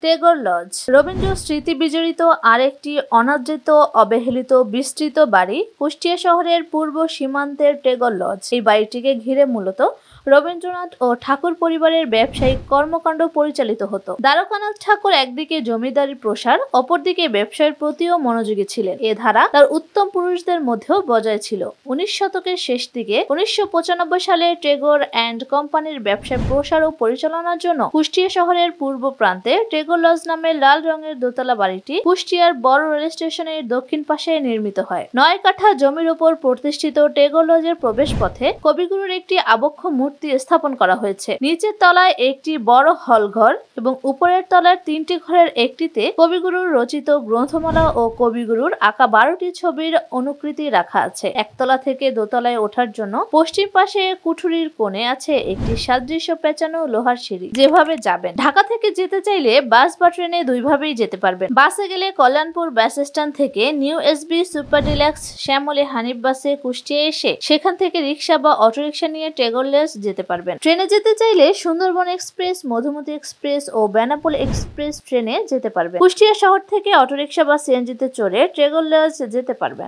Tagore lodge Rabindra স্মৃতি বিজড়িত আরেকটি অনাদৃত অবহেলিত বিস্তৃত বাড়ি কুষ্টিয়া শহরের পূর্ব সীমান্তের টেগর লজ। এই বাড়িটিকে ঘিরে মূলত রবীন্দ্রনাথ ও ঠাকুর পরিবারের ব্যবসায়িক কর্মকাণ্ড পরিচালিত হতো। দ্বারকানাথ ঠাকুর একদিকে জমিদারি প্রসার, অপরদিকে ব্যবসায়ের প্রতিও মনোযোগী ছিলেন। এ ধারা তার উত্তম পুরুষদের মধ্যেও বজায় ছিল। 19 শতকের শেষ দিকে 1995 সালে টেগর অ্যান্ড কোম্পানির ব্যবসায় প্রসার ও পরিচালনার জন্য কুষ্টিয়া শহরের পূর্ব প্রান্তে টেগর লজ নামে লাল রঙের দোতলা বাড়িটি কুষ্টিয়ার বড় রেল স্টেশনের দক্ষিণ পাশে নির্মিত হয়। 9 কাঠা জমির উপর প্রতিষ্ঠিত টেগর লজের প্রবেশ পথে কবিগুরুর একটি আবক্ষ মূর্তি স্থাপন করা হয়েছে। নিচের তলায় একটি বড় হল ঘর এবং উপরের তলার 3টি ঘরের একটিতে কবিগুরুর রচিত গ্রন্থমালা ও কবিগুরুর আঁকা 12টি ছবির অনুকৃতি রাখা আছে। একতলা থেকে দোতলায় ওঠার জন্য পশ্চিম পাশে কুঠুরির কোণে আছে একটি সাদৃশ্য পেঁচানো লোহার সিঁড়ি। যেভাবে যাবেন, ঢাকা থেকে যেতে চাইলে বাস বা ট্রেনে দুইভাবেই যেতে পারবেন। বাসে গেলে কল্যাণপুর বাস স্ট্যান্ড থেকে new SB super deluxe Shyamoli Hanif বাসে কুষ্টিয়া এসে সেখান থেকে রিক্সা বা অটোরিক্সা নিয়ে টেগর লজ যেতে পারবেন। ট্রেনে যেতে চাইলে সুন্দরবন এক্সপ্রেস, মধুমতি এক্সপ্রেস ও বেনাপোল এক্সপ্রেস ট্রেনে যেতে পারবেন। কুষ্টিয়া শহর থেকে অটোরিক্সা বা সিএনজিতে চড়ে টেগর লজ যেতে পারবেন।